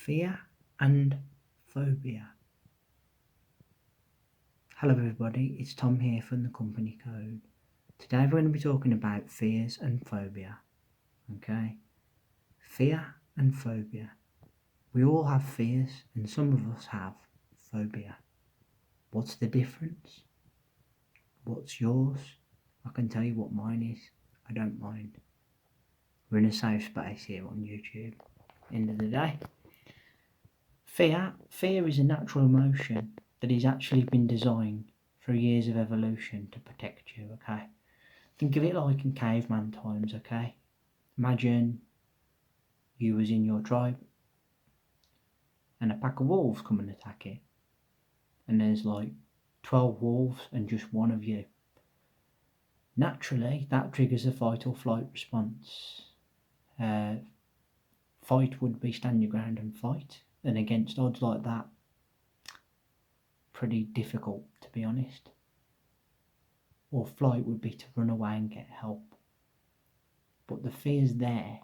Fear and phobia. Hello everybody, it's Tom here from the company code. Today we're going to be talking about fears and phobia. Okay, fear and phobia. We all have fears and some of us have phobia. What's the difference? What's yours? I can tell you what mine is. I don't mind. We're in a safe space here on YouTube. End of the day. Fear is a natural emotion that has actually been designed through years of evolution to protect you, okay? Think of it like in caveman times, okay? Imagine you was in your tribe and a pack of wolves come and attack it. And there's like 12 wolves and just one of you. Naturally, that triggers a fight or flight response. Fight would be stand your ground and fight. And against odds like that, pretty difficult to be honest. Or flight would be to run away and get help. But the fear's there.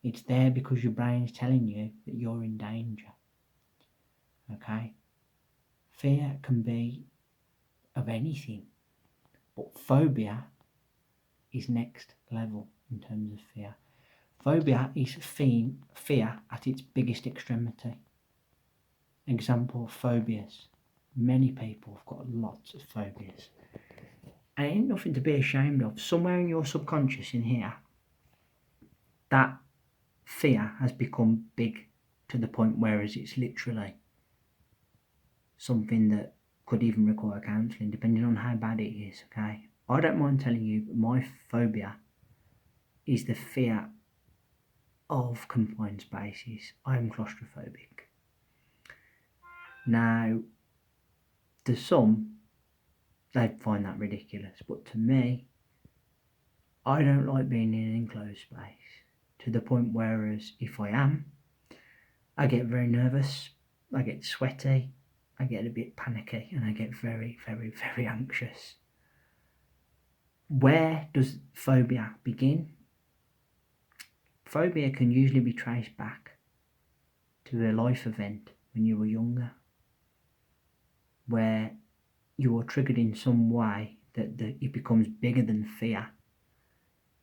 It's there because your brain's telling you that you're in danger. Okay? Fear can be of anything. But phobia is next level in terms of fear. Phobia is fear at its biggest extremity. Example, phobias. Many people have got lots of phobias. And it ain't nothing to be ashamed of. Somewhere in your subconscious in here, that fear has become big to the point whereas it's literally something that could even require counselling depending on how bad it is, okay? I don't mind telling you, but my phobia is the fear of confined spaces. I am claustrophobic. Now, to some, they find that ridiculous, but to me, I don't like being in an enclosed space to the point whereas if I am, I get very nervous, I get sweaty, I get a bit panicky, and I get very, very, very anxious. Where does phobia begin? Phobia can usually be traced back to a life event when you were younger, where you are triggered in some way that it becomes bigger than fear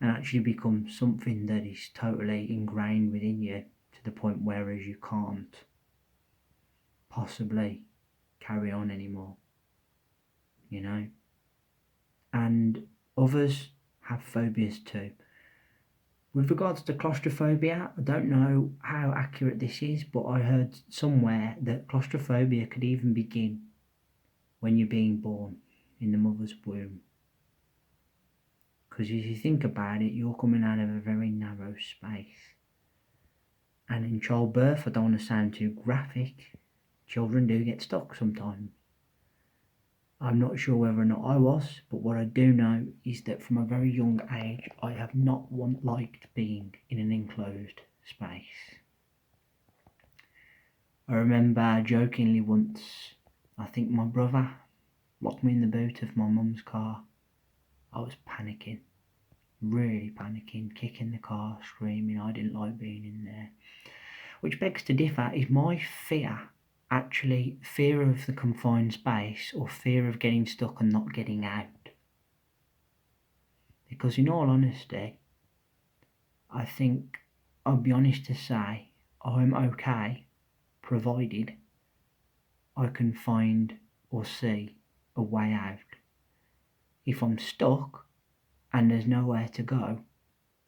and actually becomes something that is totally ingrained within you to the point whereas you can't possibly carry on anymore, you know. And others have phobias too. With regards to claustrophobia, I don't know how accurate this is, but I heard somewhere that claustrophobia could even begin when you're being born in the mother's womb. Because if you think about it, you're coming out of a very narrow space. And in childbirth, I don't want to sound too graphic, children do get stuck sometimes. I'm not sure whether or not I was, but what I do know is that from a very young age, I have not liked being in an enclosed space. I remember jokingly once, I think my brother locked me in the boot of my mum's car. I was panicking, really panicking, kicking the car, screaming. I didn't like being in there. Which begs to differ, is my fear actually fear of the confined space or fear of getting stuck and not getting out? Because in all honesty, I think I'll be honest to say I'm okay provided I can find or see a way out. If I'm stuck and there's nowhere to go,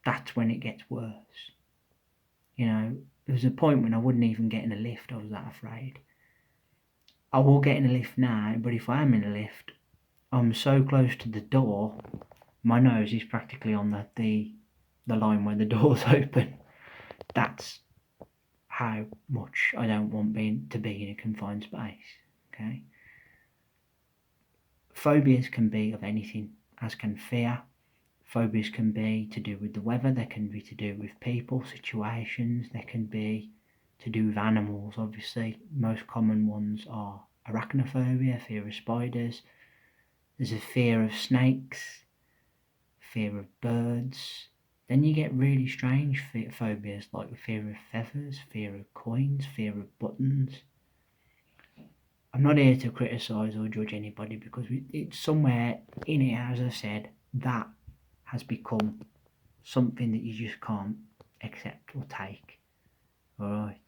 that's when it gets worse. You know, there was a point when I wouldn't even get in a lift, I was that afraid. I will get in a lift now, but if I am in a lift, I'm so close to the door, my nose is practically on the line where the door's open. That's how much I don't want to be in a confined space, okay? Phobias can be of anything, as can fear. Phobias can be to do with the weather, they can be to do with people, situations, they can be to do with animals, obviously. Most common ones are arachnophobia, fear of spiders. There's a fear of snakes, fear of birds. Then you get really strange phobias like fear of feathers, fear of coins, fear of buttons. I'm not here to criticise or judge anybody because it's somewhere in it, as I said, that has become something that you just can't accept or take. Alright.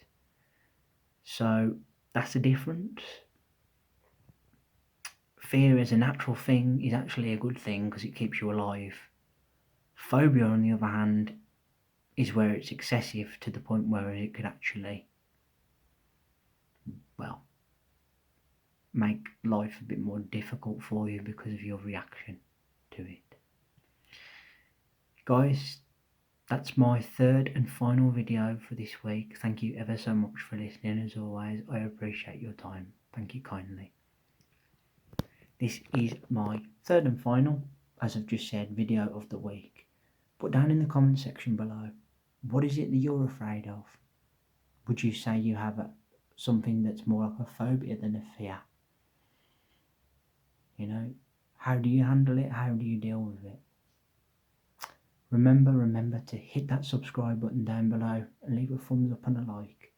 So that's the difference. Fear as a natural thing is actually a good thing because it keeps you alive. Phobia, on the other hand, is where it's excessive to the point where it could actually, well, make life a bit more difficult for you because of your reaction to it. Guys, that's my third and final video for this week. Thank you ever so much for listening. As always, I appreciate your time. Thank you kindly. This is my third and final, as I've just said, video of the week. Put down in the comment section below, what is it that you're afraid of? Would you say you have something that's more like a phobia than a fear? You know, how do you handle it? How do you deal with it? Remember to hit that subscribe button down below and leave a thumbs up and a like.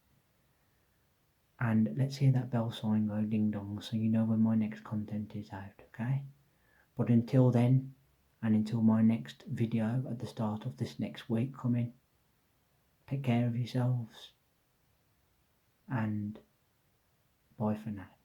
And let's hear that bell sign go ding dong so you know when my next content is out, okay? But until then, and until my next video at the start of this next week coming, take care of yourselves and bye for now.